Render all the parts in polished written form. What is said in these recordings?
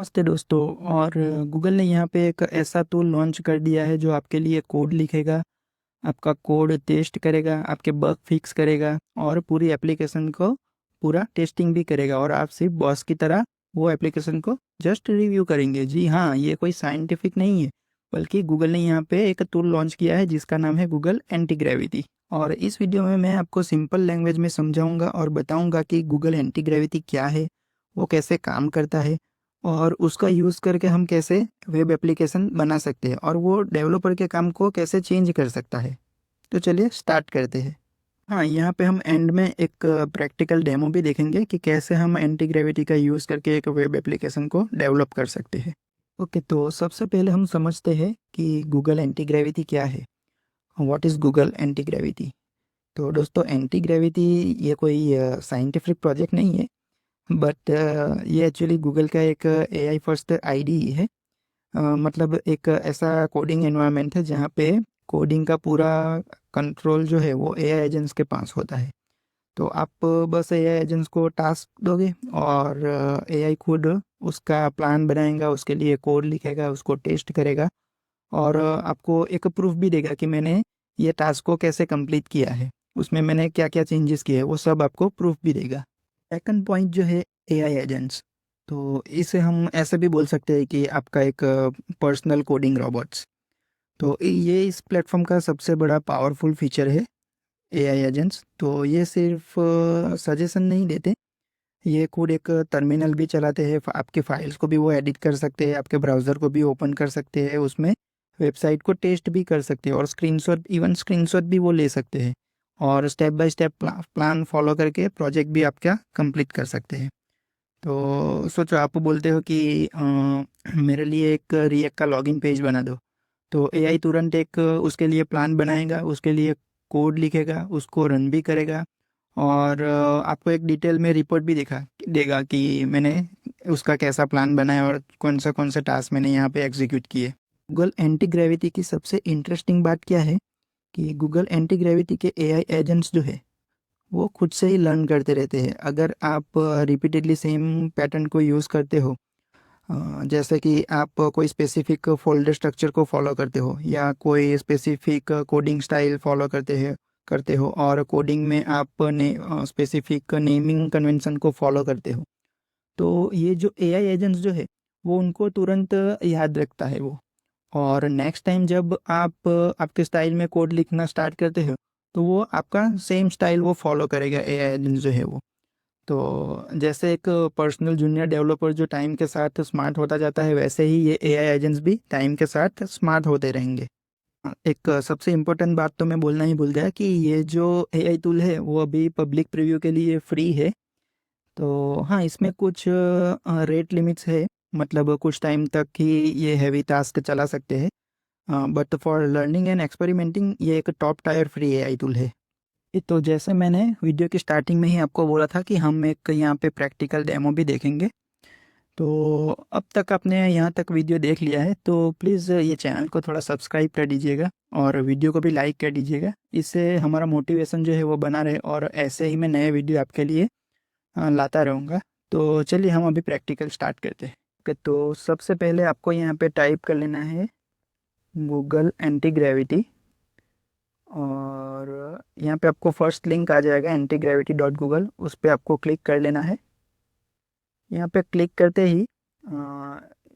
नमस्ते दोस्तों। और गूगल ने यहाँ पे एक ऐसा टूल लॉन्च कर दिया है जो आपके लिए कोड लिखेगा, आपका कोड टेस्ट करेगा, आपके बग फिक्स करेगा और पूरी एप्लीकेशन को पूरा टेस्टिंग भी करेगा। और आप सिर्फ बॉस की तरह वो एप्लीकेशन को जस्ट रिव्यू करेंगे। जी हाँ, ये कोई साइंटिफिक नहीं है, बल्कि गूगल ने यहाँ पे एक टूल लॉन्च किया है जिसका नाम है गूगल एंटी ग्रेविटी। और इस वीडियो में मैं आपको सिंपल लैंग्वेज में समझाऊंगा और बताऊंगा कि गूगल एंटी ग्रेविटी क्या है, वो कैसे काम करता है और उसका यूज़ करके हम कैसे वेब एप्लीकेशन बना सकते हैं और वो डेवलपर के काम को कैसे चेंज कर सकता है। तो चलिए स्टार्ट करते हैं। हाँ, यहाँ पे हम एंड में एक प्रैक्टिकल डेमो भी देखेंगे कि कैसे हम एंटी ग्रेविटी का यूज़ करके एक वेब एप्लीकेशन को डेवलप कर सकते हैं। ओके, तो सबसे पहले हम समझते हैं कि गूगल एंटी ग्रेविटी क्या है। What is Google anti gravity? तो दोस्तों, एंटी ग्रेविटी ये कोई साइंटिफिक प्रोजेक्ट नहीं है, बट ये एक्चुअली गूगल का एक एआई फर्स्ट आईडी है। मतलब एक ऐसा कोडिंग एनवायरनमेंट है जहाँ पे कोडिंग का पूरा कंट्रोल जो है वो एआई एजेंट्स के पास होता है। तो आप बस एआई एजेंट्स को टास्क दोगे और एआई खुद उसका प्लान बनाएगा, उसके लिए कोड लिखेगा, उसको टेस्ट करेगा और आपको एक प्रूफ भी देगा कि मैंने ये टास्क को कैसे कंप्लीट किया है, उसमें मैंने क्या क्या चेंजेस किए हैं, वो सब आपको प्रूफ भी देगा। सेकंड पॉइंट जो है एआई एजेंट्स, तो इसे हम ऐसे भी बोल सकते हैं कि आपका एक पर्सनल कोडिंग रोबोट्स। तो ये इस प्लेटफॉर्म का सबसे बड़ा पावरफुल फीचर है एआई एजेंट्स। तो ये सिर्फ सजेशन नहीं देते, ये खुद एक टर्मिनल भी चलाते हैं, आपके फाइल्स को भी वो एडिट कर सकते हैं, आपके ब्राउज़र को भी ओपन कर सकते हैं, उसमें वेबसाइट को टेस्ट भी कर सकते हैं और स्क्रीनशॉट भी वो ले सकते हैं और step by step plan follow करके प्रोजेक्ट भी आपका कंप्लीट कर सकते हैं। तो सोचो, आप बोलते हो कि मेरे लिए एक रिएक्ट का लॉगिन पेज बना दो, तो एआई तुरंत एक उसके लिए प्लान बनाएगा, उसके लिए कोड लिखेगा, उसको रन भी करेगा और आपको एक डिटेल में रिपोर्ट भी दिखा देगा कि मैंने उसका कैसा प्लान बनाया और कौन सा टास्क मैंने यहाँ पे एग्जीक्यूट किए। गूगल एंटी ग्रेविटी की सबसे इंटरेस्टिंग बात क्या है कि गूगल एंटी ग्रेविटी के एआई एजेंट्स जो है वो खुद से ही लर्न करते रहते हैं। अगर आप रिपीटेडली सेम पैटर्न को यूज़ करते हो, जैसे कि आप कोई स्पेसिफिक फोल्डर स्ट्रक्चर को फॉलो करते हो या कोई स्पेसिफिक कोडिंग स्टाइल फॉलो करते हो और कोडिंग में आप ने स्पेसिफिक नेमिंग कन्वेंशन को फॉलो करते हो, तो ये जो एआई एजेंट्स जो है वो उनको तुरंत याद रखता है वो। और नेक्स्ट टाइम जब आप आपके स्टाइल में कोड लिखना स्टार्ट करते हो, तो वो आपका सेम स्टाइल वो फॉलो करेगा एआई एजेंट जो है वो। तो जैसे एक पर्सनल जूनियर डेवलपर जो टाइम के साथ स्मार्ट होता जाता है, वैसे ही ये एआई एजेंट्स भी टाइम के साथ स्मार्ट होते रहेंगे। एक सबसे इम्पोर्टेंट बात तो मैं बोलना ही भूल गया कि ये जो एआई टूल है वो अभी पब्लिक प्रीव्यू के लिए फ्री है। तो हाँ, इसमें कुछ रेट लिमिट्स है, मतलब कुछ टाइम तक ही ये हैवी टास्क चला सकते हैं, but for learning and experimenting ये एक top tier free AI tool है। तो जैसे मैंने वीडियो की स्टार्टिंग में ही आपको बोला था कि हम एक यहाँ पे प्रैक्टिकल डेमो भी देखेंगे। तो अब तक आपने यहाँ तक वीडियो देख लिया है तो प्लीज़ ये चैनल को थोड़ा सब्सक्राइब कर दीजिएगा और वीडियो को भी लाइक कर दीजिएगा, इससे हमारा मोटिवेशन जो है वो बना रहे और ऐसे ही मैं नए वीडियो आपके लिए लाता रहूँगा। तो चलिए हम अभी प्रैक्टिकल स्टार्ट करते हैं। ओके, तो सबसे पहले आपको यहाँ पे टाइप कर लेना है गूगल एंटी ग्रेविटी और यहाँ पे आपको फर्स्ट लिंक आ जाएगा antigravity.google, उस पर आपको क्लिक कर लेना है। यहाँ पे क्लिक करते ही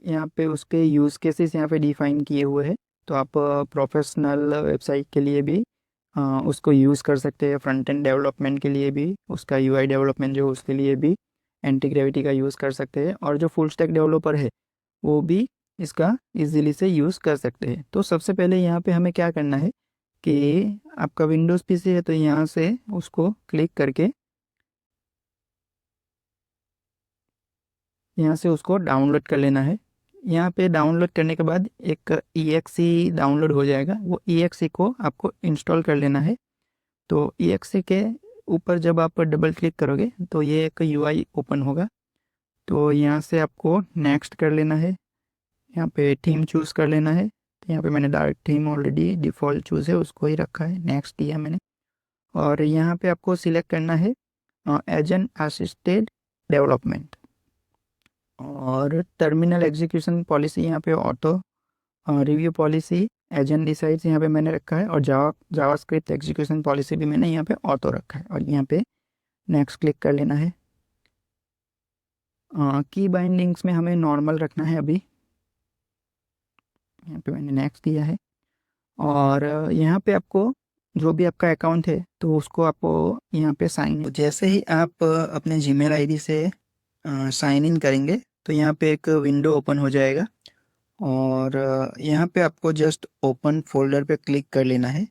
यहाँ पे उसके यूज़ केसेस यहाँ पे डिफाइन किए हुए हैं। तो आप प्रोफेशनल वेबसाइट के लिए भी उसको यूज़ कर सकते हैं, फ्रंट एंड डेवलपमेंट के लिए भी, उसका यूआई डेवलपमेंट जो उसके लिए भी एंटी ग्रेविटी का यूज़ कर सकते हैं और जो फुल स्टैक डेवलपर है वो भी इसका इजीली से यूज़ कर सकते हैं। तो सबसे पहले यहाँ पे हमें क्या करना है कि आपका विंडोज़ पीसी है तो यहाँ से उसको क्लिक करके यहाँ से उसको डाउनलोड कर लेना है। यहाँ पे डाउनलोड करने के बाद एक EXE डाउनलोड हो जाएगा, वो EXE को आपको इंस्टॉल कर लेना है। तो EXE के ऊपर जब आप डबल क्लिक करोगे तो ये एक यूआई ओपन होगा। तो यहाँ से आपको नेक्स्ट कर लेना है, यहाँ पे थीम चूज़ कर लेना है। तो यहाँ पे मैंने dark theme already default choose है, उसको ही रखा है, नेक्स्ट दिया मैंने। और यहाँ पे आपको सिलेक्ट करना है एजेंट असिस्टेड डेवलपमेंट। और टर्मिनल एग्जीक्यूशन पॉलिसी यहाँ पे auto, review policy agent decides यहाँ पे मैंने रखा है, और जावास्क्रिप्ट एग्जीक्यूशन पॉलिसी भी मैंने यहाँ पे ऑटो रखा है, और यहाँ पे नेक्स्ट क्लिक कर लेना है। की बाइंडिंग्स में हमें नॉर्मल रखना है अभी, यहाँ पे मैंने नेक्स्ट दिया है। और यहाँ पे आपको जो भी आपका अकाउंट है तो उसको आपको यहाँ पे साइन, जैसे ही आप अपने जीमेल आईडी से साइन इन करेंगे तो यहाँ पे एक विंडो ओपन हो जाएगा, और यहाँ पे आपको जस्ट ओपन फोल्डर पे क्लिक कर लेना है।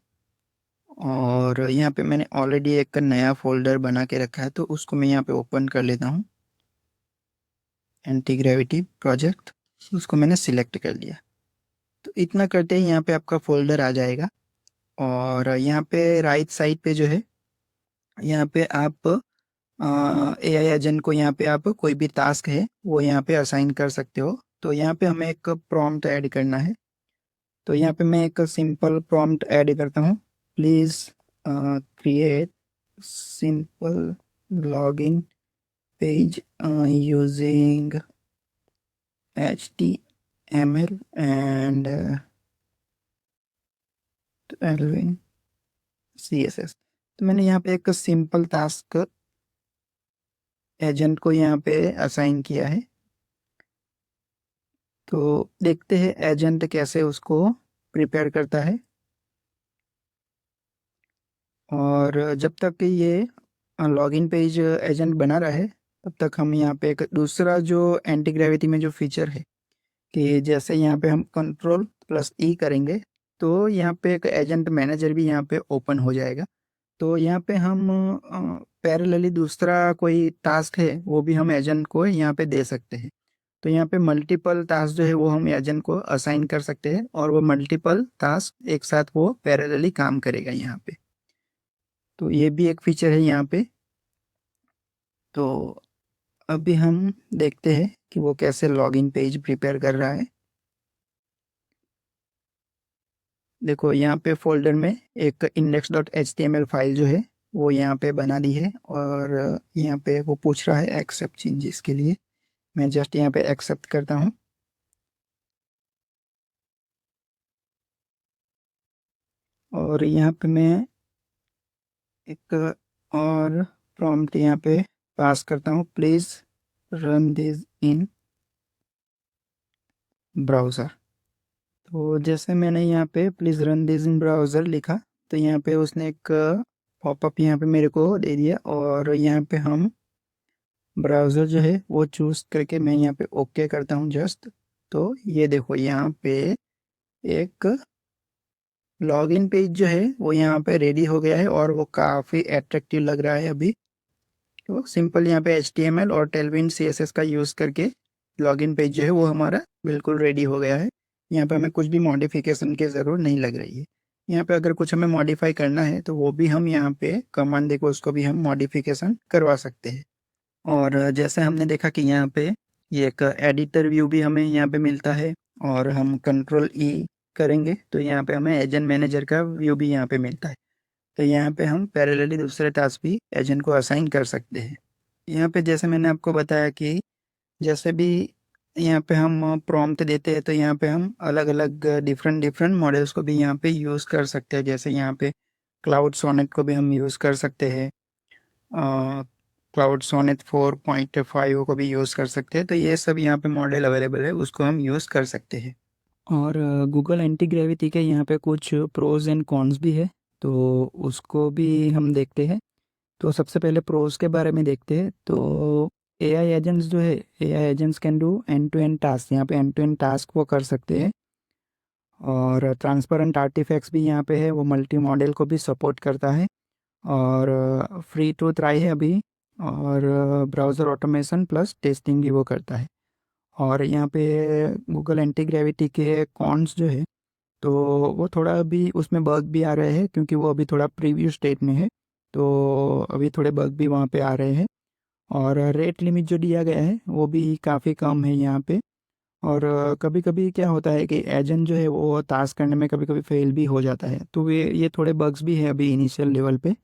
और यहाँ पे मैंने ऑलरेडी एक नया फोल्डर बना के रखा है तो उसको मैं यहाँ पे ओपन कर लेता हूँ, एंटी ग्रेविटी प्रोजेक्ट, उसको मैंने सिलेक्ट कर लिया। तो इतना करते ही यहाँ पे आपका फोल्डर आ जाएगा, और यहाँ पे राइट साइड पे जो है यहाँ पे आप एआई एजेंट को यहाँ पे आप कोई भी टास्क है वो यहाँ पे असाइन कर सकते हो। तो यहाँ पे हमें एक प्रॉम्प्ट ऐड करना है, तो यहाँ पे मैं एक सिंपल प्रॉम्प्ट ऐड करता हूँ। Please create simple login page using HTML and 12 CSS। तो मैंने यहाँ पे एक सिंपल टास्क एजेंट को यहाँ पे असाइन किया है, तो देखते हैं एजेंट कैसे उसको प्रिपेयर करता है। और जब तक कि ये लॉगिन पेज एजेंट बना रहा है तब तक हम यहाँ पे एक दूसरा जो एंटी ग्रेविटी में जो फीचर है कि जैसे यहाँ पे हम Ctrl+E करेंगे तो यहाँ पे एक एजेंट मैनेजर भी यहाँ पे ओपन हो जाएगा। तो यहाँ पे हम पैरेलली दूसरा कोई टास्क है वो भी हम एजेंट को यहाँ पे दे सकते हैं। तो यहाँ पे मल्टीपल टास्क जो है वो हम एजेंट को असाइन कर सकते हैं, और वो मल्टीपल टास्क एक साथ वो पैरेलली काम करेगा यहाँ पे। तो ये भी एक फीचर है यहाँ पे। तो अभी हम देखते हैं कि वो कैसे लॉगिन पेज प्रिपेयर कर रहा है। देखो यहाँ पे फोल्डर में एक index.html फाइल जो है वो यहाँ पे बना दी है, और यहाँ पे वो पूछ रहा है एक्सेप्ट चेंजेस के लिए। मैं जस्ट यहाँ पे एक्सेप्ट करता हूँ, और यहाँ पे मैं एक और प्रॉम्प्ट यहाँ पे पास करता हूँ। Please run this in browser. तो जैसे मैंने यहाँ पे please run this in browser लिखा तो यहाँ पे उसने एक पॉपअप यहाँ पे मेरे को दे दिया, और यहाँ पे हम ब्राउज़र जो है वो चूज़ करके मैं यहाँ पे ओके करता हूँ जस्ट। तो ये देखो यहाँ पे एक लॉगिन पेज जो है वो यहाँ पे रेडी हो गया है, और वो काफ़ी अट्रैक्टिव लग रहा है अभी। तो सिंपल यहाँ पे HTML और टेलविन CSS का यूज़ करके लॉगिन पेज जो है वो हमारा बिल्कुल रेडी हो गया है। यहाँ पे हमें कुछ भी मॉडिफिकेशन की ज़रूरत नहीं लग रही है। यहाँ पे अगर कुछ हमें मॉडिफाई करना है तो वो भी हम यहाँ पे कमांड देकर उसको भी हम मॉडिफिकेशन करवा सकते हैं। और जैसे हमने देखा कि यहाँ पे ये एक एडिटर व्यू भी हमें यहाँ पे मिलता है, और हम Ctrl+E करेंगे तो यहाँ पे हमें एजेंट मैनेजर का व्यू भी यहाँ पे मिलता है। तो यहाँ पे हम पैरेलली दूसरे टास्क भी एजेंट को असाइन कर सकते हैं। यहाँ पे जैसे मैंने आपको बताया कि जैसे भी यहाँ पे हम प्रॉम्प्ट देते हैं तो यहाँ पे हम अलग अलग डिफरेंट डिफरेंट मॉडल्स को भी यहाँ पे यूज़ कर सकते हैं। जैसे यहाँ पे क्लाउड सोनेट को भी हम यूज़ कर सकते हैं, क्लाउड सोनेट 4.5 को भी यूज़ कर सकते हैं। तो ये सब यहाँ पे मॉडल अवेलेबल है, उसको हम यूज़ कर सकते हैं। और गूगल एंटी ग्रेविटी के यहाँ पे कुछ प्रोज एंड कॉन्स भी है, तो उसको भी हम देखते हैं। तो सबसे पहले प्रोज के बारे में देखते हैं। तो एआई एजेंट्स जो है, AI agents can do end to end task, यहाँ पे एंड टू एंड टास्क वो कर सकते हैं। और ट्रांसपेरेंट आर्टिफैक्ट्स भी यहाँ पे है, वो मल्टी मॉडल को भी सपोर्ट करता है। और फ्री टू ट्राई है अभी, और ब्राउज़र ऑटोमेशन प्लस टेस्टिंग भी वो करता है। और यहाँ पे गूगल एंटी ग्रेविटी के कॉन्स जो है तो वो थोड़ा अभी उसमें बग भी आ रहे हैं, क्योंकि वो अभी थोड़ा प्रीव्यू स्टेट में है, तो अभी थोड़े बग भी वहाँ पे आ रहे हैं। और रेट लिमिट जो दिया गया है वो भी काफ़ी कम है यहाँ पे। और कभी कभी क्या होता है कि एजेंट जो है वो टास्क करने में कभी कभी फेल भी हो जाता है, तो ये थोड़े बग्स भी है अभी इनिशियल लेवल पे।